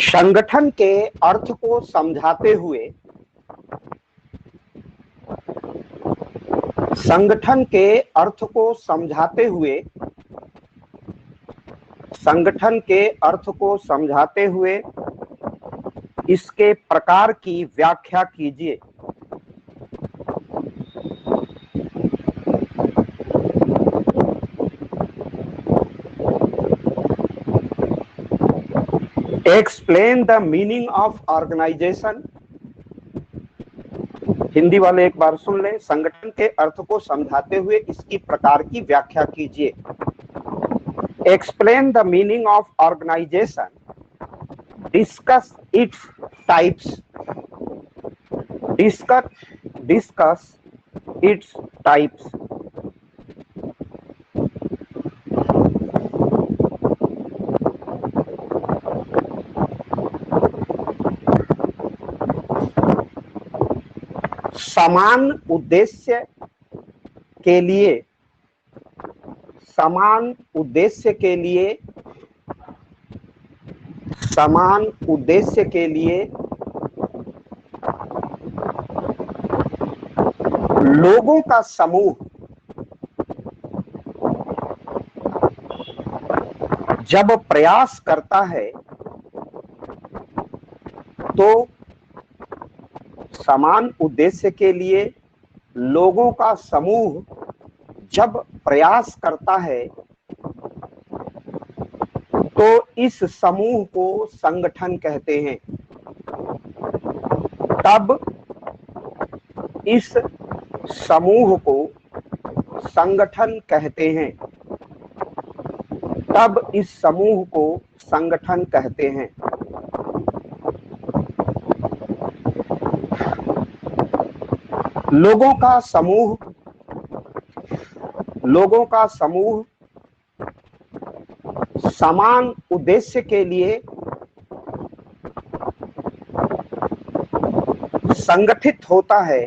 संगठन के अर्थ को समझाते हुए संगठन के अर्थ को समझाते हुए संगठन के अर्थ को समझाते हुए इसके प्रकार की व्याख्या कीजिए। Explain the meaning of organization. Hindi वाले एक बार सुन लें। संगठन के अर्थ को समझाते हुए इसकी प्रकार की व्याख्या कीजिए। Explain the meaning of organization, discuss its types, discuss its types. समान उद्देश्य के लिए समान उद्देश्य के लिए समान उद्देश्य के लिए लोगों का समूह जब प्रयास करता है तो समान उद्देश्य के लिए लोगों का समूह जब प्रयास करता है तो इस समूह को संगठन कहते हैं। तब इस समूह को संगठन कहते हैं। तब इस समूह को संगठन कहते हैं। लोगों का समूह समान उद्देश्य के लिए संगठित होता है।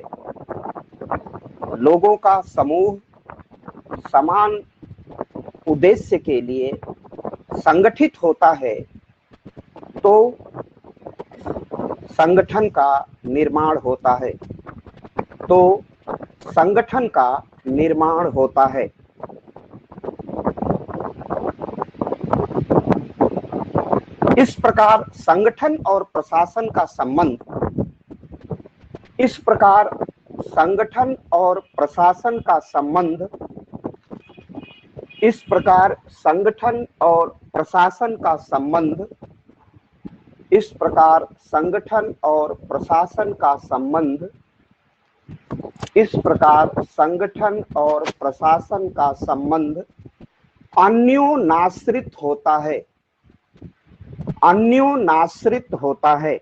लोगों का समूह समान उद्देश्य के लिए संगठित होता है तो संगठन का निर्माण होता है। तो संगठन का निर्माण होता है। इस प्रकार संगठन और प्रशासन का संबंध इस प्रकार संगठन और प्रशासन का संबंध इस प्रकार संगठन और प्रशासन का संबंध इस प्रकार संगठन और प्रशासन का संबंध इस प्रकार संगठन और प्रशासन का संबंध अन्योनाश्रित होता है। अन्योनाश्रित होता है।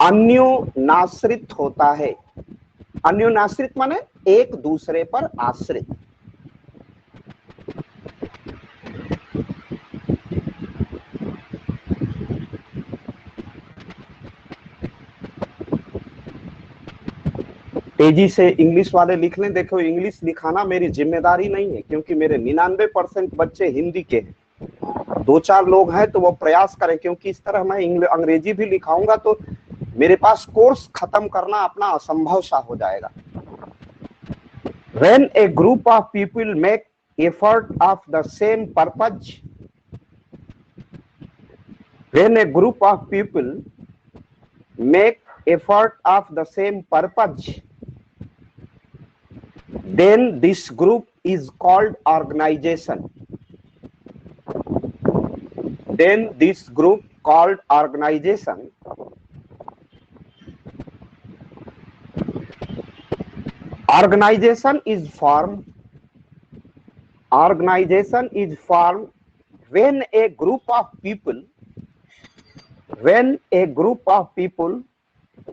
अन्योनाश्रित होता है। अन्योनाश्रित माने एक दूसरे पर आश्रित। तेजी से इंग्लिश वाले लिख लें। देखो, इंग्लिश लिखाना मेरी जिम्मेदारी नहीं है क्योंकि मेरे 99% बच्चे हिंदी के हैं। 2-4 लोग हैं तो वो प्रयास करें, क्योंकि इस तरह मैं अंग्रेजी भी लिखाऊंगा तो मेरे पास कोर्स खत्म करना अपना असंभव सा हो जाएगा। When a group of people make effort of the same purpose, when a group of people make effort of the same purpose, then this group is called organization. Then this group called organization organization is formed when a group of people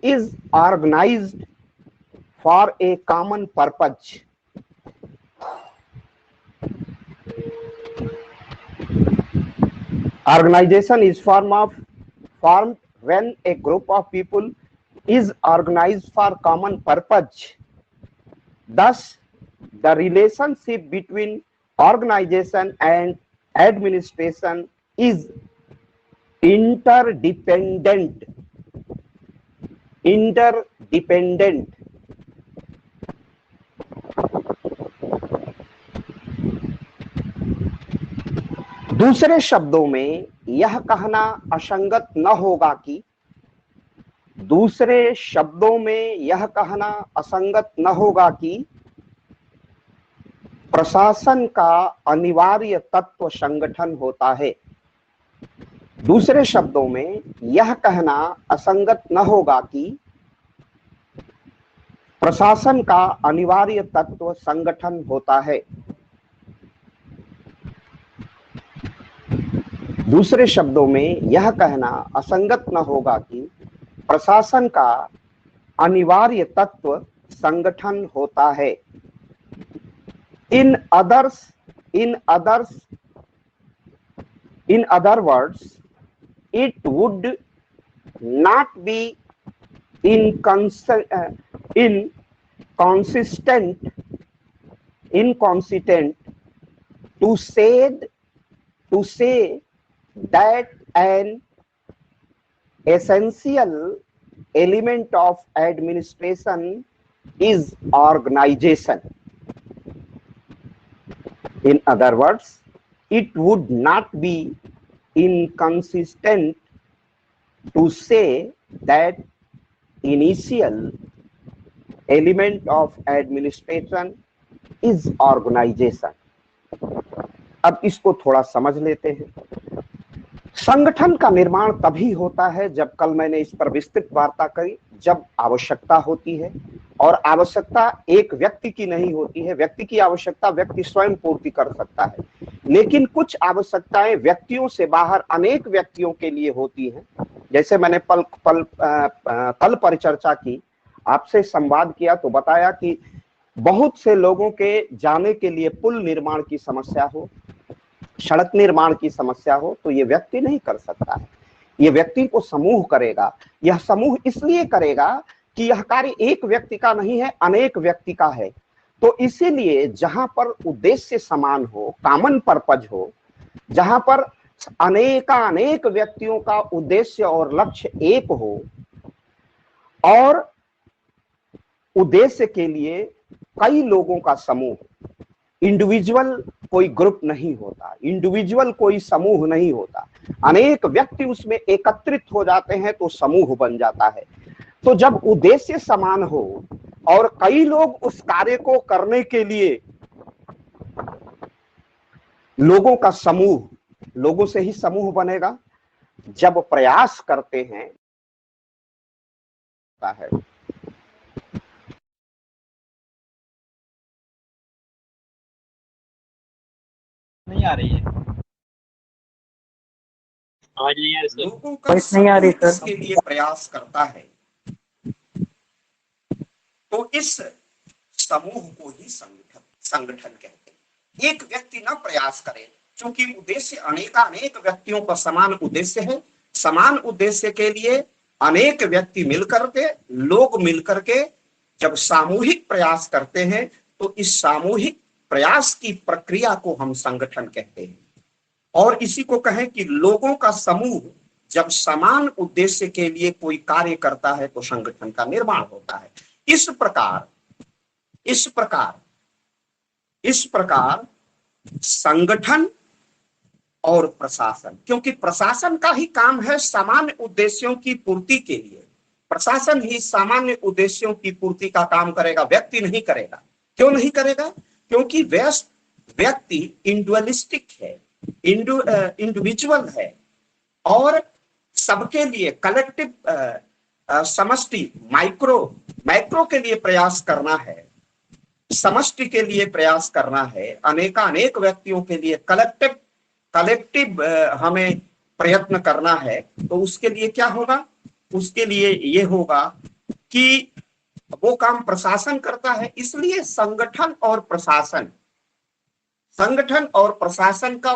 is organized for a common purpose. Organization is formed when a group of people is organized for common purpose. Thus, the relationship between organization and administration is interdependent, interdependent. दूसरे शब्दों में यह कहना असंगत न होगा कि, दूसरे शब्दों में यह कहना असंगत न होगा कि प्रशासन का अनिवार्य तत्व संगठन होता है। दूसरे शब्दों में यह कहना असंगत न होगा कि प्रशासन का अनिवार्य तत्व संगठन होता है। दूसरे शब्दों में यह कहना असंगत न होगा कि प्रशासन का अनिवार्य तत्व संगठन होता है। In other words, it would not be inconsistent to say that an essential element of administration is organization. In other words, it would not be inconsistent to say that initial element of administration is organization. अब इसको थोड़ा समझ लेते हैं। संगठन का निर्माण तभी होता है, जब, कल मैंने इस पर विस्तृत वार्ता करी, जब आवश्यकता होती है, और आवश्यकता एक व्यक्ति की नहीं होती है। व्यक्ति की आवश्यकता व्यक्ति स्वयं पूर्ति कर सकता है, लेकिन कुछ आवश्यकताएं व्यक्तियों से बाहर अनेक व्यक्तियों के लिए होती हैं। जैसे मैंने कल परिचर्चा की, आपसे संवाद किया तो बताया कि बहुत से लोगों के जाने के लिए पुल निर्माण की समस्या हो, सड़क निर्माण की समस्या हो, तो ये व्यक्ति नहीं कर सकता है, ये व्यक्ति को समूह करेगा। यह समूह इसलिए करेगा कि यह कार्य एक व्यक्ति का नहीं है, अनेक व्यक्ति का है। तो इसीलिए जहां पर उद्देश्य समान हो, कॉमन पर्पज हो, जहां पर अनेक व्यक्तियों का उद्देश्य और लक्ष्य एक हो, और उद्देश्य के लिए कई लोगों का समूह, इंडिविजुअल कोई ग्रुप नहीं होता, इंडिविजुअल कोई समूह नहीं होता, अनेक व्यक्ति उसमें एकत्रित हो जाते हैं तो समूह बन जाता है। तो जब उद्देश्य समान हो और कई लोग उस कार्य को करने के लिए, लोगों का समूह, लोगों से ही समूह बनेगा, जब प्रयास करते हैं है। नहीं आ रही है, आवाज नहीं आ रही, लोगों का नहीं आ रही सर, इसके लिए प्रयास करता है, तो इस समूह को ही संगठन कहते हैं। एक व्यक्ति ना प्रयास करे, क्योंकि उद्देश्य अनेक व्यक्तियों का समान उद्देश्य है। समान उद्देश्य के लिए अनेक व्यक्ति मिलकर के, लोग मिलकर के जब सामूहिक प्रयास करते हैं, तो इस सामूहिक प्रयास की प्रक्रिया को हम संगठन कहते हैं। और इसी को कहें कि लोगों का समूह जब समान उद्देश्य के लिए कोई कार्य करता है तो संगठन का निर्माण होता है। इस प्रकार संगठन और प्रशासन, क्योंकि प्रशासन का ही काम है सामान्य उद्देश्यों की पूर्ति के लिए, प्रशासन ही सामान्य उद्देश्यों की पूर्ति का काम करेगा, व्यक्ति नहीं करेगा। क्यों नहीं करेगा? क्योंकि व्यक्ति इंडिविजुअलिस्टिक है, इंडिविजुअल है, और सबके लिए कलेक्टिव, समष्टि, मैक्रो के लिए प्रयास करना है, समष्टि के लिए प्रयास करना है, अनेक व्यक्तियों के लिए कलेक्टिव हमें प्रयत्न करना है। तो उसके लिए क्या होगा? उसके लिए ये होगा कि वो काम प्रशासन करता है। इसलिए संगठन और प्रशासन का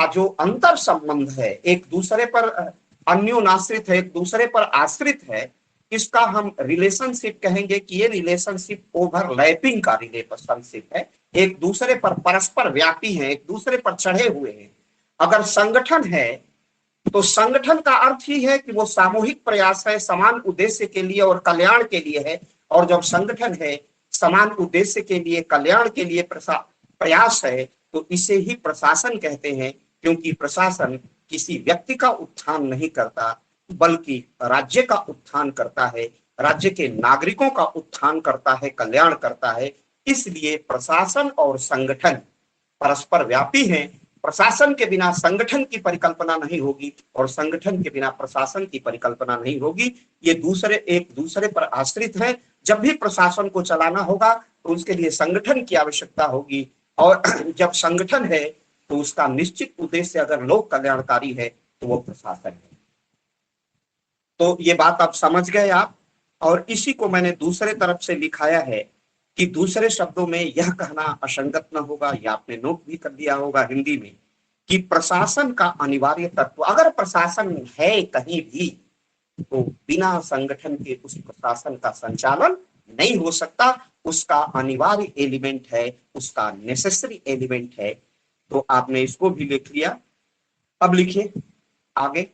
जो अंतर संबंध है, एक दूसरे पर अन्योनाश्रित है, एक दूसरे पर आश्रित है, इसका हम रिलेशनशिप कहेंगे कि ये रिलेशनशिप ओवरलैपिंग का रिलेशनशिप है। एक दूसरे पर परस्पर व्यापी हैं, एक दूसरे पर चढ़े हुए हैं। अगर संगठन है तो संगठन का अर्थ ही है कि वो सामूहिक प्रयास है, समान उद्देश्य के लिए और कल्याण के लिए है। और जब संगठन है, समान उद्देश्य के लिए, कल्याण के लिए प्रयास है, तो इसे ही प्रशासन कहते हैं। क्योंकि प्रशासन किसी व्यक्ति का उत्थान नहीं करता, बल्कि राज्य का उत्थान करता है, राज्य के नागरिकों का उत्थान करता है, कल्याण करता है। इसलिए प्रशासन और संगठन परस्पर व्यापी हैं। प्रशासन के बिना संगठन की परिकल्पना नहीं होगी और संगठन के बिना प्रशासन की परिकल्पना नहीं होगी। ये दूसरे एक दूसरे पर आश्रित है। जब भी प्रशासन को चलाना होगा तो उसके लिए संगठन की आवश्यकता होगी, और जब संगठन है तो उसका निश्चित उद्देश्य अगर लोक कल्याणकारी है तो वो प्रशासन है। तो ये बात आप समझ गए आप। और इसी को मैंने दूसरे तरफ से लिखाया है कि दूसरे शब्दों में यह कहना असंगत न होगा, या आपने नोट भी कर दिया होगा हिंदी में, कि प्रशासन का अनिवार्य तत्व, अगर प्रशासन है कहीं भी तो बिना संगठन के उस प्रशासन का संचालन नहीं हो सकता। उसका अनिवार्य एलिमेंट है, उसका नेसेसरी एलिमेंट है। तो आपने इसको भी लिख लिया। अब लिखिए आगे।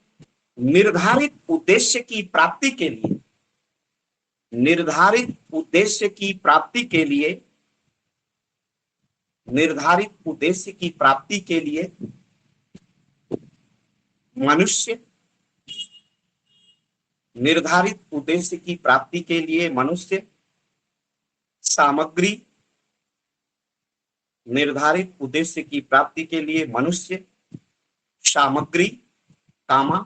निर्धारित उद्देश्य की प्राप्ति के लिए, निर्धारित उद्देश्य की प्राप्ति के लिए, निर्धारित उद्देश्य की प्राप्ति के लिए मनुष्य, निर्धारित उद्देश्य की प्राप्ति के लिए मनुष्य, सामग्री, निर्धारित उद्देश्य की प्राप्ति के लिए मनुष्य, सामग्री, कामा,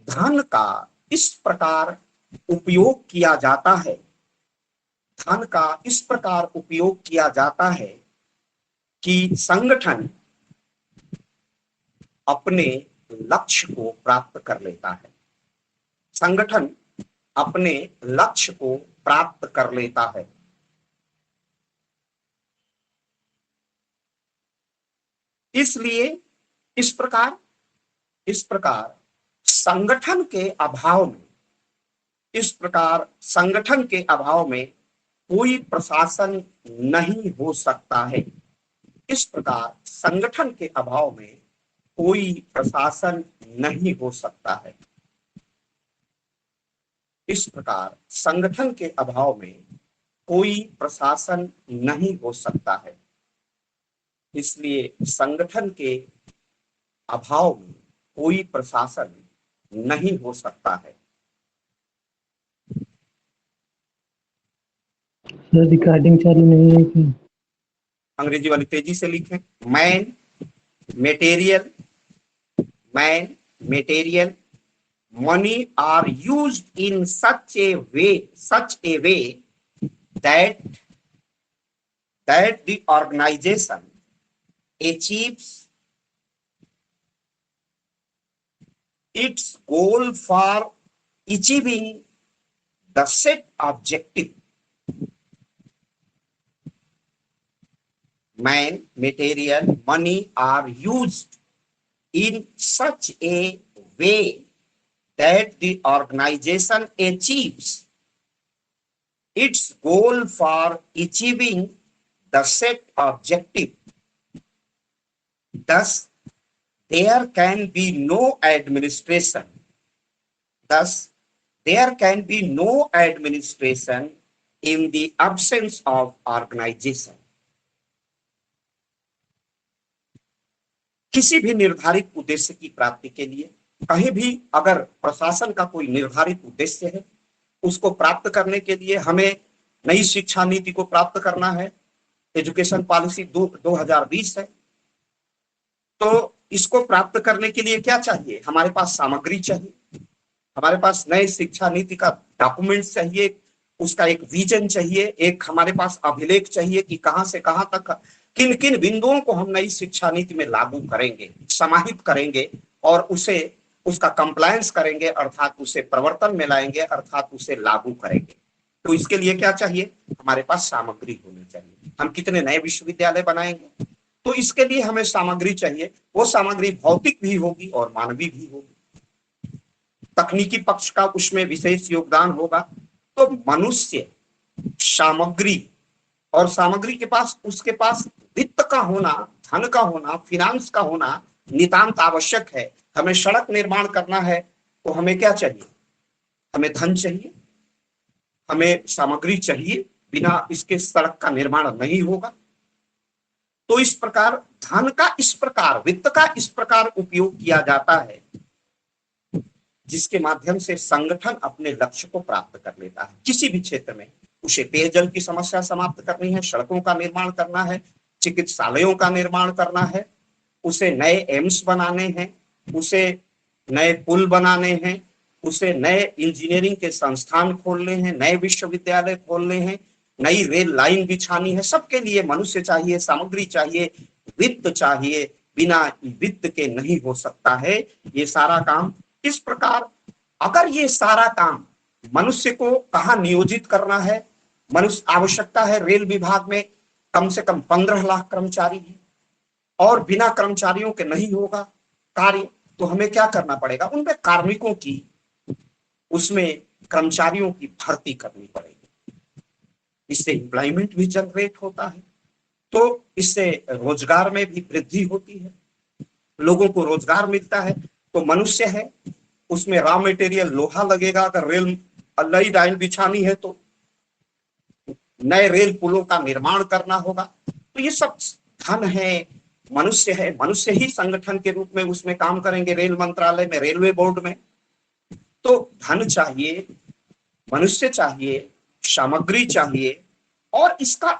धन का इस प्रकार उपयोग किया जाता है, धन का इस प्रकार उपयोग किया जाता है कि संगठन अपने लक्ष्य को प्राप्त कर लेता है, संगठन अपने लक्ष्य को प्राप्त कर लेता है। इसलिए इस प्रकार संगठन के अभाव में, इस प्रकार संगठन के अभाव में कोई प्रशासन नहीं हो सकता है। इस प्रकार संगठन के अभाव में कोई प्रशासन नहीं हो सकता है। इस प्रकार संगठन के अभाव में कोई प्रशासन नहीं हो सकता है। इसलिए संगठन के अभाव में कोई प्रशासन नहीं हो सकता है। रिकॉर्डिंग चालू नहीं है कि? अंग्रेजी वाली तेजी से लिखें। Man material, man material, money are used in such a way that the organization achieves its goal for achieving the set objective. Man, material, money are used in such a way that the organization achieves its goal for achieving the set objective. Thus, there can be no administration. Thus, there can be no administration in the absence of organization. किसी भी निर्धारित उद्देश्य की प्राप्ति के लिए, कहीं भी अगर प्रशासन का कोई निर्धारित उद्देश्य है, उसको प्राप्त करने के लिए हमें नई शिक्षा नीति को प्राप्त करना है, एजुकेशन पॉलिसी 2020 है, तो इसको प्राप्त करने के लिए क्या चाहिए? हमारे पास सामग्री चाहिए, हमारे पास नए शिक्षा नीति का डॉक्यूमेंट्स चाहिए, उसका एक विजन चाहिए, एक हमारे पास अभिलेख चाहिए कि कहां से कहां तक किन किन बिंदुओं को हम नई शिक्षा नीति में लागू करेंगे, समाहित करेंगे और उसे उसका कंप्लायंस करेंगे, अर्थात उसे प्रवर्तन में लाएंगे, अर्थात उसे लागू करेंगे। तो इसके लिए क्या चाहिए? हमारे पास सामग्री होनी चाहिए। हम कितने नए विश्वविद्यालय बनाएंगे, तो इसके लिए हमें सामग्री चाहिए। वो सामग्री भौतिक भी होगी और मानवीय भी होगी। तकनीकी पक्ष का उसमें विशेष योगदान होगा। तो मनुष्य सामग्री, और सामग्री के पास, उसके पास वित्त का होना, धन का होना, फिनांस का होना नितांत आवश्यक है। हमें सड़क निर्माण करना है तो हमें क्या चाहिए? हमें धन चाहिए, हमें सामग्री चाहिए, बिना इसके सड़क का निर्माण नहीं होगा। तो इस प्रकार धन का इस प्रकार, वित्त का इस प्रकार उपयोग किया जाता है जिसके माध्यम से संगठन अपने लक्ष्य को प्राप्त कर लेता है। किसी भी क्षेत्र में उसे पेयजल की समस्या समाप्त करनी है, सड़कों का निर्माण करना है, चिकित्सालयों का निर्माण करना है, उसे नए एम्स बनाने हैं, उसे नए पुल बनाने हैं, उसे नए इंजीनियरिंग के संस्थान खोलने हैं, नए विश्वविद्यालय खोलने हैं, नई रेल लाइन बिछानी है। सबके लिए मनुष्य चाहिए, सामग्री चाहिए, वित्त चाहिए। बिना वित्त के नहीं हो सकता है ये सारा काम। इस प्रकार अगर ये सारा काम मनुष्य को कहाँ नियोजित करना है, मनुष्य आवश्यकता है रेल विभाग में कम से कम 15 लाख कर्मचारी हैं और बिना कर्मचारियों के नहीं होगा कार्य, तो हमें क्या करना पड़ेगा? उनमें कार्मिकों की, उसमें कर्मचारियों की भर्ती करनी पड़ेगी। इससे एम्प्लॉयमेंट भी जनरेट होता है, तो इससे रोजगार में भी वृद्धि होती है, लोगों को रोजगार मिलता है। तो मनुष्य है, उसमें रॉ मटेरियल लोहा लगेगा, अगर रेल नई लाइन बिछानी है तो नए रेल पुलों का निर्माण करना होगा। तो ये सब धन है, मनुष्य है, मनुष्य ही संगठन के रूप में उसमें काम करेंगे, रेल मंत्रालय में, रेलवे बोर्ड में। तो धन चाहिए, मनुष्य चाहिए, सामग्री चाहिए और इसका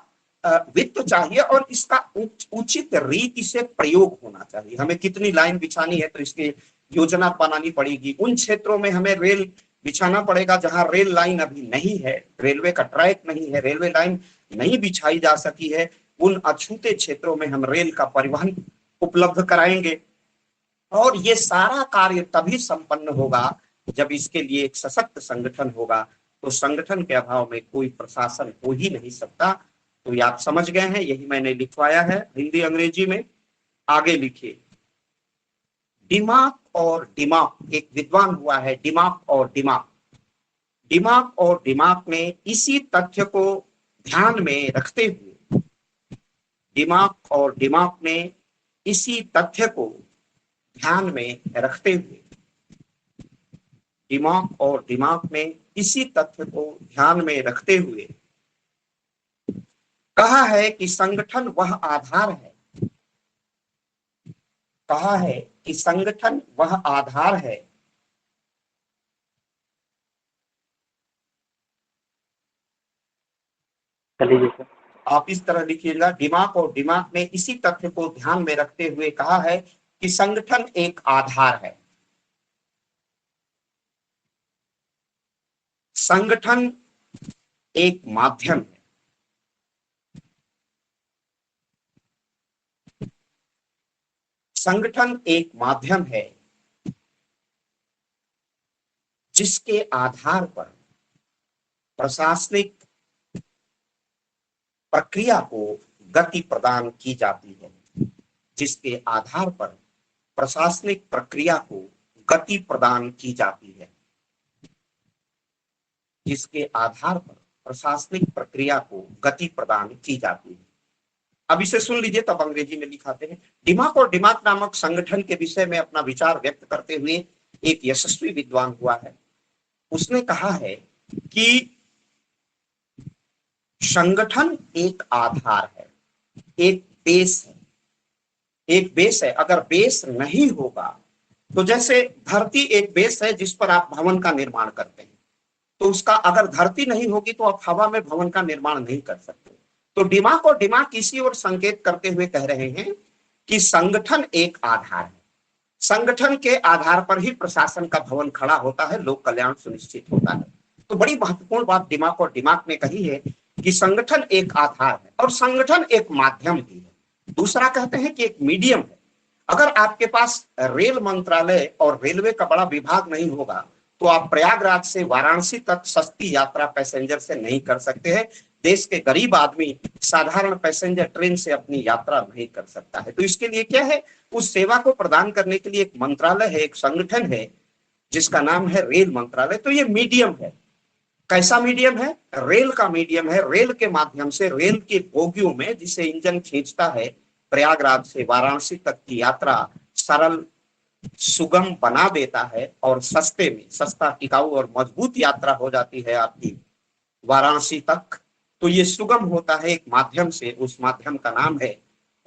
वित्त चाहिए और इसका उचित रीति से प्रयोग होना चाहिए। हमें कितनी लाइन बिछानी है तो इसकी योजना बनानी पड़ेगी। उन क्षेत्रों में हमें रेल बिछाना पड़ेगा जहां रेल लाइन अभी नहीं है, रेलवे का ट्रैक नहीं है, रेलवे लाइन नहीं बिछाई जा सकी है। उन अछूते क्षेत्रों में हम रेल का परिवहन उपलब्ध कराएंगे और ये सारा कार्य तभी संपन्न होगा जब इसके लिए एक सशक्त संगठन होगा। तो संगठन के अभाव में कोई प्रशासन हो ही नहीं सकता। तो ये आप समझ गए हैं, यही मैंने लिखवाया है हिंदी अंग्रेजी में। आगे लिखिए, दिमाग और दिमाग, एक विद्वान हुआ है दिमाग और दिमाग। दिमाग और दिमाग में इसी तथ्य को ध्यान में रखते हुए, दिमाग और दिमाग में इसी तथ्य को ध्यान में रखते हुए, दिमाग और दिमाग में इसी तथ्य को ध्यान में रखते हुए कहा है कि संगठन वह आधार है, कहा है कि संगठन वह आधार है आप इस तरह लिखिएगा, दिमाग और दिमाग में इसी तथ्य को ध्यान में रखते हुए कहा है कि संगठन एक आधार है, संगठन एक माध्यम है, संगठन एक माध्यम है जिसके आधार पर प्रशासनिक प्रक्रिया को गति प्रदान की जाती है, जिसके आधार पर प्रशासनिक प्रक्रिया को गति प्रदान की जाती है, जिसके आधार पर प्रशासनिक प्रक्रिया को गति प्रदान की जाती है। अब इसे सुन लीजिए, तब अंग्रेजी में लिखाते हैं। दिमाग और दिमाग नामक संगठन के विषय में अपना विचार व्यक्त करते हुए एक यशस्वी विद्वान हुआ है। उसने कहा है कि संगठन एक आधार है, एक बेस है, एक बेस है। अगर बेस नहीं होगा तो जैसे धरती एक बेस है जिस पर आप भवन का निर्माण करते हैं, तो उसका अगर धरती नहीं होगी तो आप हवा में भवन का निर्माण नहीं कर सकते। तो दिमाग और दिमाग इसी ओर संकेत करते हुए कह रहे हैं कि संगठन एक आधार है, संगठन के आधार पर ही प्रशासन का भवन खड़ा होता है, लोक कल्याण सुनिश्चित होता है। तो बड़ी महत्वपूर्ण बात दिमाग और दिमाग ने कही है कि संगठन एक आधार है और संगठन एक माध्यम भी है। दूसरा कहते हैं कि एक मीडियम है। अगर आपके पास रेल मंत्रालय और रेलवे का बड़ा विभाग नहीं होगा तो आप प्रयागराज से वाराणसी तक सस्ती यात्रा पैसेंजर से नहीं कर सकते हैं। देश के गरीब आदमी साधारण पैसेंजर ट्रेन से अपनी यात्रा नहीं कर सकता है। तो इसके लिए क्या है, उस सेवा को प्रदान करने के लिए एक मंत्रालय है, एक संगठन है जिसका नाम है रेल मंत्रालय। तो ये मीडियम है, कैसा मीडियम है? रेल का मीडियम है। रेल के माध्यम से, रेल के बोगियों में जिसे इंजन खींचता है, प्रयागराज से वाराणसी तक की यात्रा सरल, सुगम बना देता है और सस्ते में, सस्ता, टिकाऊ और मजबूत यात्रा हो जाती है आपकी वाराणसी तक। तो ये सुगम होता है एक माध्यम से, उस माध्यम का नाम है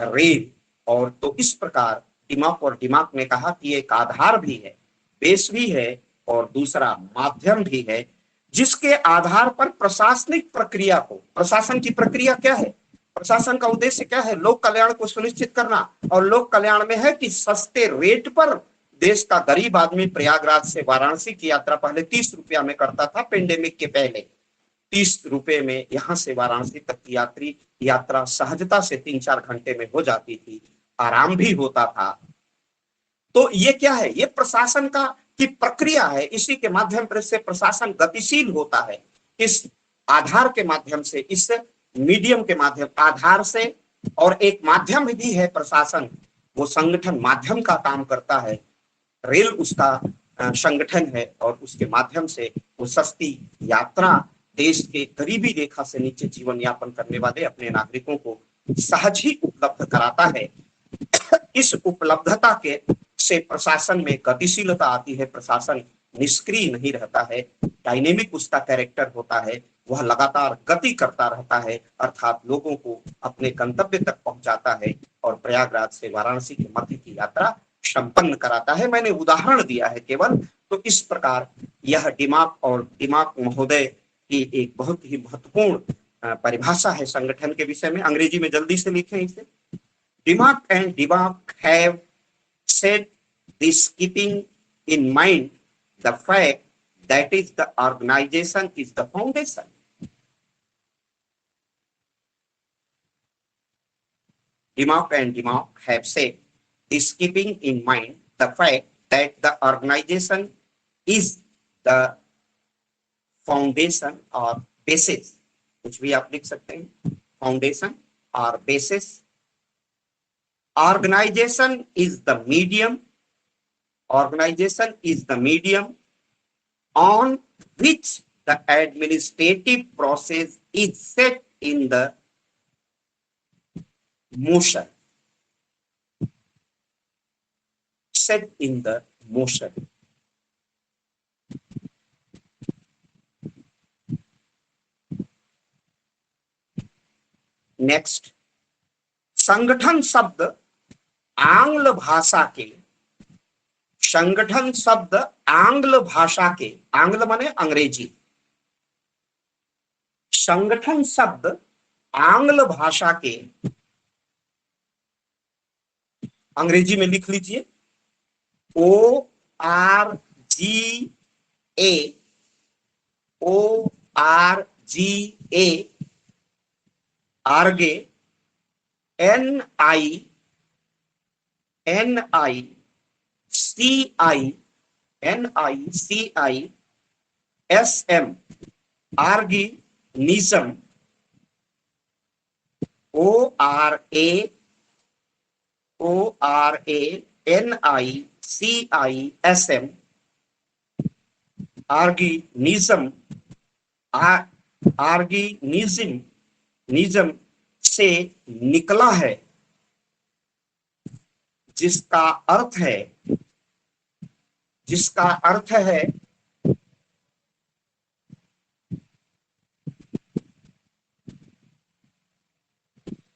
रेल। और तो इस प्रकार दिमाग और दिमाग ने कहा कि एक आधार भी है, बेस भी है और दूसरा माध्यम भी है, जिसके आधार पर प्रशासनिक प्रक्रिया को, प्रशासन की प्रक्रिया क्या है, प्रशासन का उद्देश्य क्या है? लोक कल्याण को सुनिश्चित करना। और लोक कल्याण में है कि सस्ते रेट पर देश का गरीब आदमी प्रयागराज से वाराणसी की यात्रा पहले 30 रुपया में करता था, पेंडेमिक के पहले 30 रुपए में यहां से वाराणसी तक की यात्रा सहजता से 3-4 घंटे में हो जाती थी, आराम भी होता था। तो ये क्या है? ये प्रशासन का की प्रक्रिया है। इसी के माध्यम से प्रशासन गतिशील होता है, इस आधार के माध्यम से, इस मीडियम के माध्यम, आधार से। और एक माध्यम भी है प्रशासन, वो संगठन माध्यम का काम करता है। रेल उसका संगठन है और उसके माध्यम से वो सस्ती यात्रा देश के गरीबी रेखा से नीचे जीवन यापन करने वाले अपने नागरिकों को सहज ही उपलब्ध कराता है। इस उपलब्धता के से प्रशासन में गतिशीलता आती है। प्रशासन निष्क्रिय नहीं रहता है, डायनेमिक उसका कैरेक्टर होता है, वह लगातार गति करता रहता है, अर्थात लोगों को अपने गंतव्य तक पहुंचाता है और प्रयागराज से वाराणसी के मध्य की यात्रा संपन्न कराता है। मैंने उदाहरण दिया है केवल। तो इस प्रकार यह दिमाग और दिमाग महोदय की एक बहुत ही महत्वपूर्ण परिभाषा है संगठन के विषय में। अंग्रेजी में जल्दी से लिखें इसे। दिमाग एंड दिमाग have said this keeping in mind the fact that is the organization is the foundation. Dimmock and Dimmock have said this keeping in mind the fact that the organization is the foundation or basis. कुछ भी आप लिख सकते हैं, foundation or basis. Organization is the medium. Organization is the medium on which the administrative process is set in the motion. Set in the motion. Next, संगठन शब्द आंग्ल भाषा के, संगठन शब्द आंग्ल भाषा के, आंग्ल माने अंग्रेजी, संगठन शब्द आंग्ल भाषा के, अंग्रेजी में लिख लीजिए ORGA, ORGA, Arge, NICISM, organism, ORANICISM, organism, organism से निकला है, जिसका अर्थ है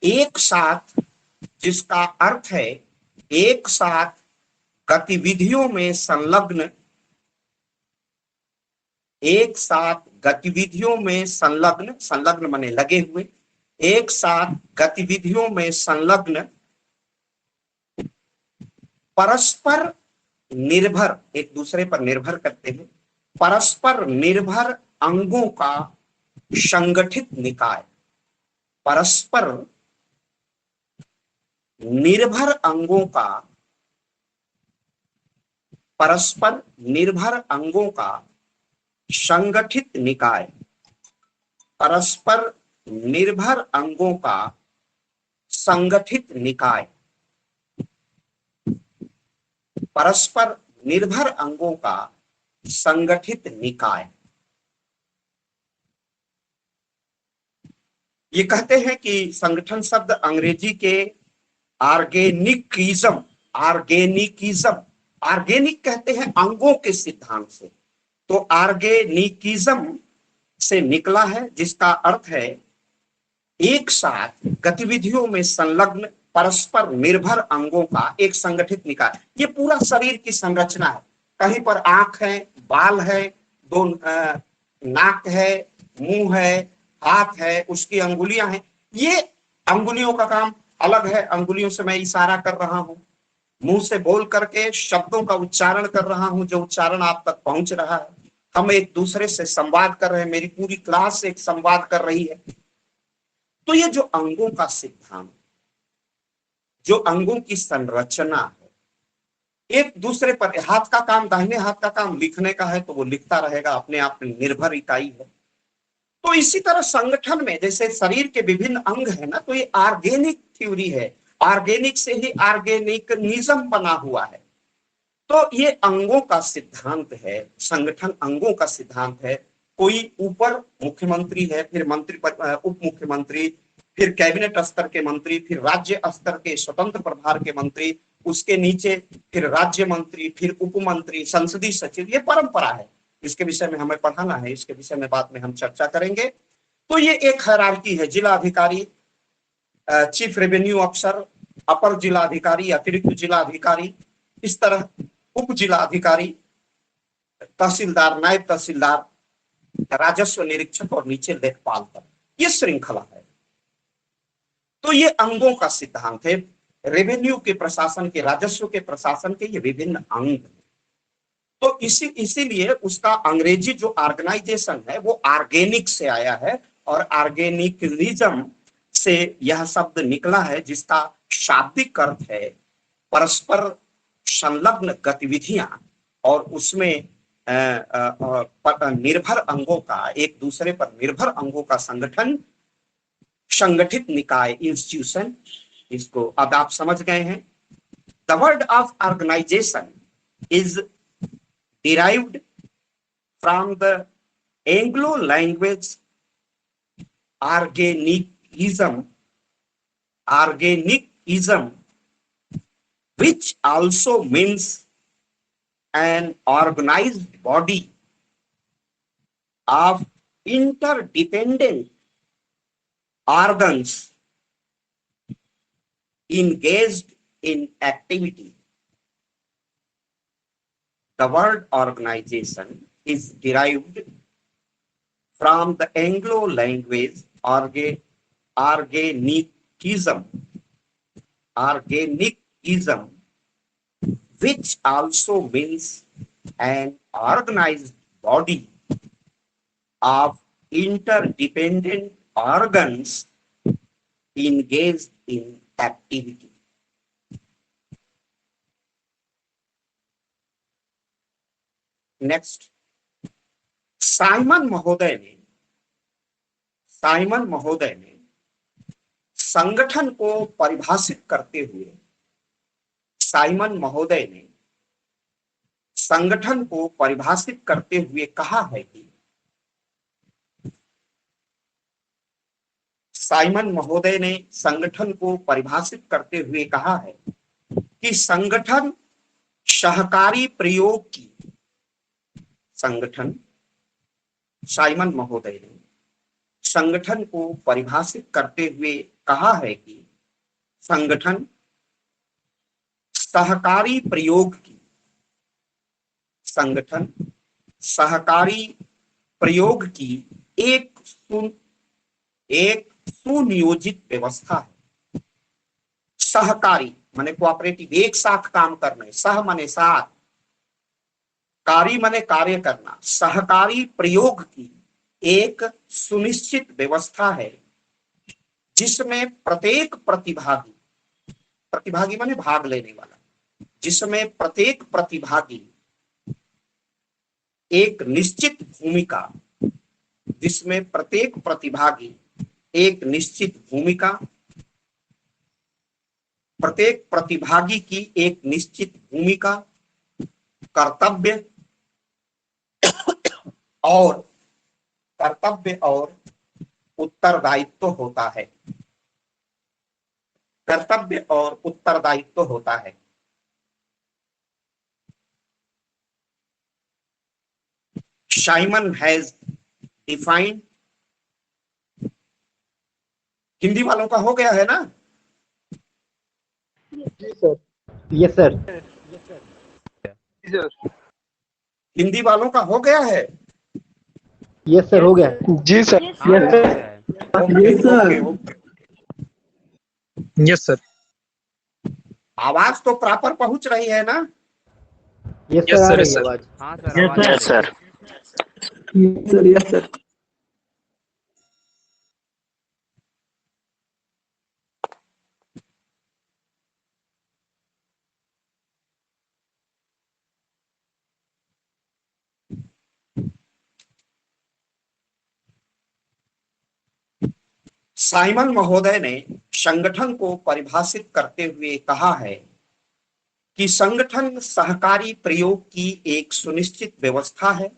एक साथ, जिसका अर्थ है एक साथ गतिविधियों में संलग्न, एक साथ गतिविधियों में संलग्न, संलग्न माने लगे हुए, एक साथ गतिविधियों में संलग्न, परस्पर निर्भर, एक दूसरे पर निर्भर करते हैं, परस्पर निर्भर अंगों का संगठित निकाय, परस्पर निर्भर अंगों का, परस्पर निर्भर अंगों का संगठित निकाय, परस्पर निर्भर अंगों का संगठित निकाय, परस्पर निर्भर अंगों का संगठित निकाय। ये कहते हैं कि संगठन शब्द अंग्रेजी के ऑर्गेनिकिज्म, ऑर्गेनिकिज्म, ऑर्गेनिक कहते हैं अंगों के सिद्धांत से, तो ऑर्गेनिकिज्म से निकला है, जिसका अर्थ है एक साथ गतिविधियों में संलग्न परस्पर निर्भर अंगों का एक संगठित निकाय। ये पूरा शरीर की संरचना है, कहीं पर आंख है, बाल है, दो नाक है, मुंह है, हाथ है, उसकी अंगुलियां हैं। ये अंगुलियों का काम अलग है, अंगुलियों से मैं इशारा कर रहा हूं, मुंह से बोल करके शब्दों का उच्चारण कर रहा हूं, जो उच्चारण आप तक पहुंच रहा है। हम एक दूसरे से संवाद कर रहे हैं, मेरी पूरी क्लास एक संवाद कर रही है। तो ये जो अंगों का सिद्धांत, जो अंगों की संरचना है, एक दूसरे पर, हाथ का काम, दाहिने हाथ का काम लिखने का है तो वो लिखता रहेगा, अपने आप में निर्भर इकाई है। तो इसी तरह संगठन में जैसे शरीर के विभिन्न अंग है ना, तो ये ऑर्गेनिक थ्योरी है, ऑर्गेनिक से ही ऑर्गेनिकनिज्म बना हुआ है। तो ये अंगों का सिद्धांत है, संगठन अंगों का सिद्धांत है। कोई ऊपर मुख्यमंत्री है, फिर मंत्री, उप मुख्यमंत्री, फिर कैबिनेट स्तर के मंत्री, फिर राज्य स्तर के स्वतंत्र प्रभार के मंत्री, उसके नीचे फिर राज्य मंत्री, फिर उप मंत्री, संसदीय सचिव। ये परंपरा है, इसके विषय में हमें पढ़ाना है, इसके विषय में बाद में हम चर्चा करेंगे। तो ये एक हायरार्की है, जिला अधिकारी, चीफ रेवेन्यू अफसर, अपर जिला अधिकारी, अतिरिक्त जिला अधिकारी, इस तरह उप जिला अधिकारी, तहसीलदार, नायब तहसीलदार, राजस्व निरीक्षक और नीचे लेखपाल तक, ये श्रृंखला है। तो ये अंगों का सिद्धांत है, रेवेन्यू के प्रशासन के, राजस्व के प्रशासन के ये विभिन्न अंग हैं। तो इसीलिए उसका अंग्रेजी जो ऑर्गेनाइजेशन है वो ऑर्गेनिक से आया है, और ऑर्गेनिकलिज्म से यह शब्द निकला है, जिसका शाब्दिक अर्थ है परस्पर संलग्न गतिविधियां, और उसमें निर्भर अंगों का, एक दूसरे पर निर्भर अंगों का संगठन, संगठित निकाय, इंस्टीट्यूशन। इसको अब आप समझ गए हैं। The word of organization is derived from the Anglo language organicism, which also means an organized body of interdependent organs engaged in activity. The word organization is derived from the Anglo language organicism, which also means an organized body of interdependent organs engaged in activity. Next, Simon महोदय ने संगठन को परिभाषित करते हुए, Simon महोदय ने संगठन को परिभाषित करते हुए कहा है कि, साइमन महोदय ने संगठन को परिभाषित करते हुए कहा है कि संगठन सहकारी प्रयोग की, संगठन, साइमन महोदय ने संगठन को परिभाषित करते हुए कहा है कि संगठन सहकारी प्रयोग की, संगठन सहकारी प्रयोग की एक सुनियोजित व्यवस्था है। सहकारी माने कोऑपरेटिव, एक साथ काम करने, सह माने साथ, कारी माने कार्य करना, सहकारी प्रयोग की एक सुनिश्चित व्यवस्था है जिसमें प्रत्येक प्रतिभागी, प्रतिभागी माने भाग लेने वाला, जिसमें प्रत्येक प्रतिभागी एक निश्चित भूमिका, जिसमें प्रत्येक प्रतिभागी एक निश्चित भूमिका, प्रत्येक प्रतिभागी की एक निश्चित भूमिका, कर्तव्य और उत्तरदायित्व होता है, कर्तव्य और उत्तरदायित्व होता है। साइमन हैज डिफाइंड, हिंदी वालों का हो गया है ना? जी सर। Yes sir. हिंदी वालों का हो गया है? यस सर, हो गया। जी sir. Yes sir. Okay okay okay. Yes sir. आवाज तो प्रॉपर पहुंच रही है ना? यस सर, आ रही है आवाज। हाँ सर, आवाज yes sir. Yes sir. Simon महोदय ने संगठन को परिभाषित करते हुए कहा है कि संगठन सहकारी प्रयोग की एक सुनिश्चित व्यवस्था है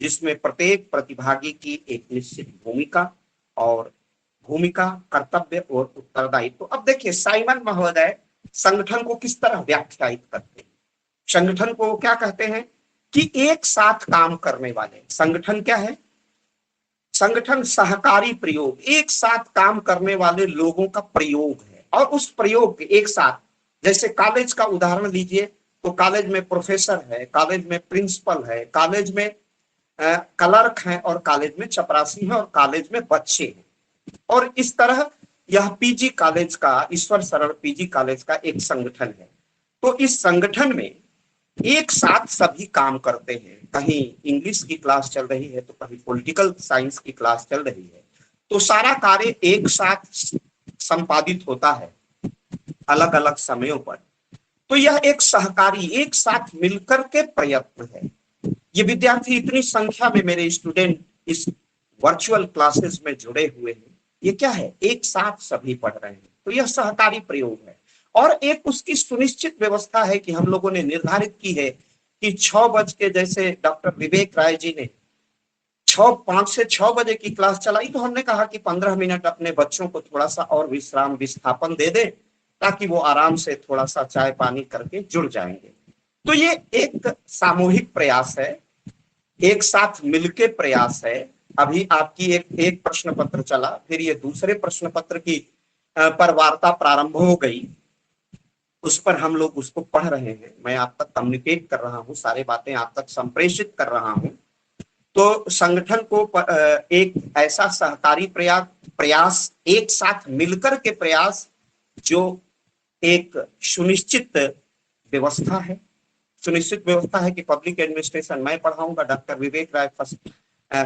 जिसमें प्रत्येक प्रतिभागी की एक निश्चित भूमिका, कर्तव्य और उत्तरदायित्व। तो अब देखिए साइमन महोदय संगठन को किस तरह व्याख्यायित करते हैं। संगठन को क्या कहते हैं कि एक साथ काम करने वाले। संगठन क्या है? संगठन सहकारी प्रयोग, एक साथ काम करने वाले लोगों का प्रयोग है। और उस प्रयोग के एक साथ, जैसे कॉलेज का उदाहरण लीजिए तो कॉलेज में प्रोफेसर है, कॉलेज में प्रिंसिपल है, कॉलेज में क्लर्क हैं, और कॉलेज में चपरासी हैं, और कॉलेज में बच्चे हैं। और इस तरह यह पीजी कॉलेज का, ईश्वर सरल पीजी कॉलेज का एक संगठन है। तो इस संगठन में एक साथ सभी काम करते हैं। कहीं इंग्लिश की क्लास चल रही है तो कहीं पॉलिटिकल साइंस की क्लास चल रही है, तो सारा कार्य एक साथ संपादित होता है अलग अलग समयों पर। तो यह एक सहकारी, एक साथ मिलकर के प्रयत्न है। ये विद्यार्थी इतनी संख्या में मेरे स्टूडेंट इस वर्चुअल क्लासेस में जुड़े हुए हैं, ये क्या है? एक साथ सभी पढ़ रहे हैं, तो यह सहकारी प्रयोग है। और एक उसकी सुनिश्चित व्यवस्था है कि हम लोगों ने निर्धारित की है कि 6 बज के, जैसे डॉक्टर विवेक राय जी ने 5 से 6 बजे की क्लास चलाई, तो हमने कहा कि 15 मिनट अपने बच्चों को थोड़ा सा और विश्राम विस्थापन दे दें ताकि वो आराम से थोड़ा सा चाय पानी करके जुड़ जाएंगे। तो ये एक सामूहिक प्रयास है, एक साथ मिलके प्रयास है। अभी आपकी एक प्रश्न पत्र चला, फिर ये दूसरे प्रश्न पत्र की पर वार्ता प्रारंभ हो गई, उस पर हम लोग उसको पढ़ रहे हैं, मैं आप तक कम्युनिकेट कर रहा हूँ, सारी बातें आप तक संप्रेषित कर रहा हूँ। तो संगठन को एक ऐसा सहकारी प्रयास, एक साथ मिलकर के प्रयास, जो एक सुनिश्चित व्यवस्था है। सुनिश्चित व्यवस्था है कि पब्लिक एडमिनिस्ट्रेशन मैं पढ़ाऊंगा, डॉक्टर विवेक राय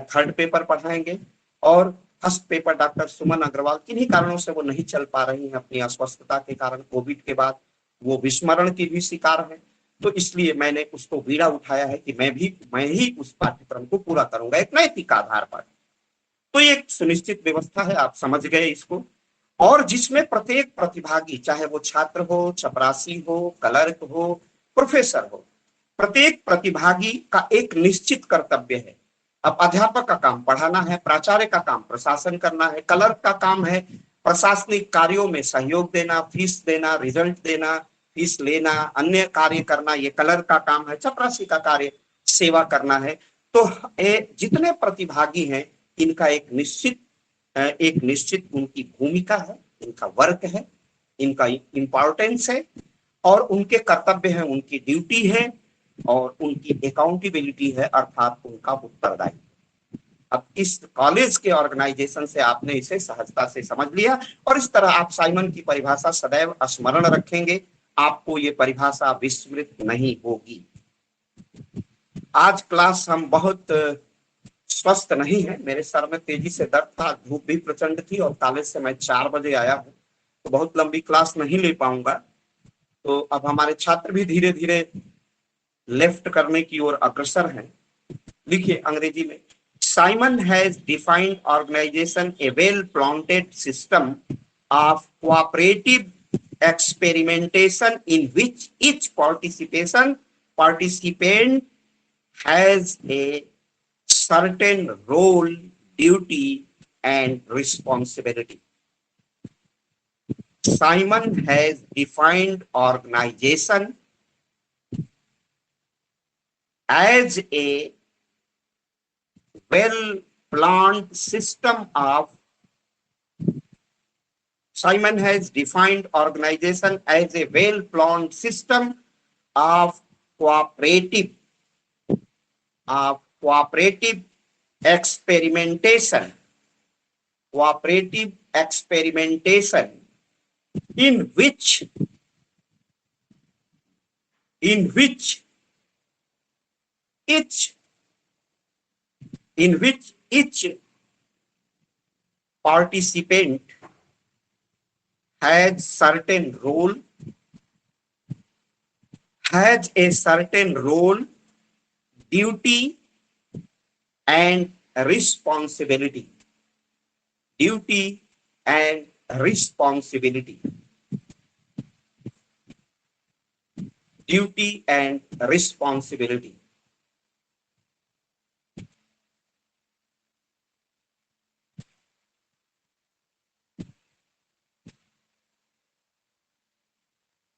थर्ड पेपर पढ़ाएंगे, और फर्स्ट पेपर डॉक्टर सुमन अग्रवाल किन्हीं कारणों से वो नहीं चल पा रही हैं, अपनी अस्वस्थता के कारण, कोविड के बाद वो विस्मरण की भी शिकार है। तो इसलिए मैंने उसको बीड़ा उठाया है कि मैं ही उस पाठ्यक्रम को पूरा करूंगा एक नैतिक आधार पर। तो ये एक सुनिश्चित व्यवस्था है, आप समझ गए इसको। और जिसमें प्रत्येक प्रतिभागी, चाहे वो छात्र हो, चपरासी हो, क्लर्क हो, प्रोफेसर हो, प्रत्येक प्रतिभागी का एक निश्चित कर्तव्य है। अब अध्यापक का काम पढ़ाना है, प्राचार्य का काम प्रशासन करना है, क्लर्क का काम है प्रशासनिक कार्यों में सहयोग देना, फीस देना, रिजल्ट देना, फीस लेना, अन्य कार्य करना, ये क्लर्क का काम है। चपरासी का कार्य सेवा करना है। तो जितने प्रतिभागी हैं, इनका एक निश्चित उनकी भूमिका है, इनका वर्क है, इनका इंपॉर्टेंस है, और उनके कर्तव्य हैं, उनकी ड्यूटी है, और उनकी अकाउंटेबिलिटी है, अर्थात उनका उत्तरदायित्व। अब इस कॉलेज के ऑर्गेनाइजेशन से आपने इसे सहजता से समझ लिया, और इस तरह आप साइमन की परिभाषा सदैव स्मरण रखेंगे, आपको ये परिभाषा विस्मृत नहीं होगी। आज क्लास हम बहुत स्वस्थ नहीं है, मेरे सर में तेजी से दर्द था, धूप भी प्रचंड थी, और कॉलेज से मैं 4 बजे आया हूँ, तो बहुत लंबी क्लास नहीं ले पाऊंगा। तो अब हमारे छात्र भी धीरे धीरे लेफ्ट करने की ओर अग्रसर हैं। लिखिए अंग्रेजी में, Simon has defined organization a well-planted system of cooperative experimentation in which each participant has a certain role, duty, and responsibility. Simon has defined organization as a well-planned system of Simon has defined organization as a well-planned system of cooperative experimentation in which each participant has a certain role, duty and responsibility. Duty and responsibility. Duty and responsibility.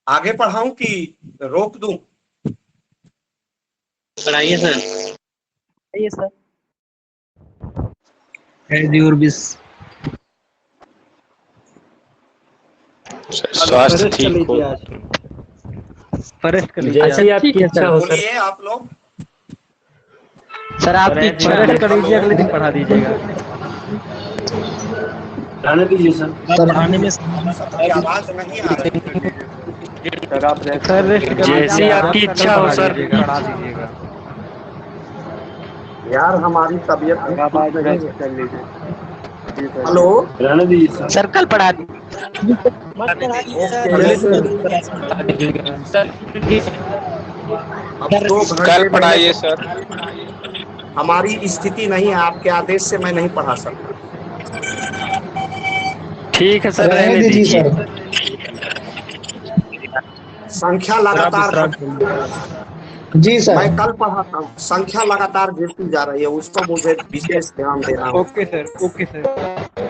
आगे पढ़ाऊं कि रोक दूं? पढ़ाइए sir. आइए sir. As your wish. स्वास्थ्य ठीक हो। Forest कर लीजिए। जैसी आपकी इच्छा हो सर। बोलिए आप लोग। सर आपकी इच्छा फरेस्ट कर लीजिए, अगले दिन पढ़ा दीजिएगा। रहने दीजिए सर। पढ़ाने में सबकी आवाज नहीं आ रही। सर रेस्ट कर जैसी आपकी इच्छा हो सर। पढ़ा दीजिएगा। यार हमारी तबीयत आवाज रेस्ट कर लीजिए। हेलो, रहने दीजिए सर कल पढ़ा दी। अब 2 घंटे कल पढ़ाइए सर। हमारी स्थिति नहीं है, आपके आदेश से मैं नहीं पढ़ा सकता। ठीक है सर, रहने दीजिए। संख्या लगातार जी सर। मैं कल पढ़ाता हूँ, संख्या लगातार गिरती जा रही है, उसको मुझे विशेष ध्यान देना होगा। Okay sir, okay sir.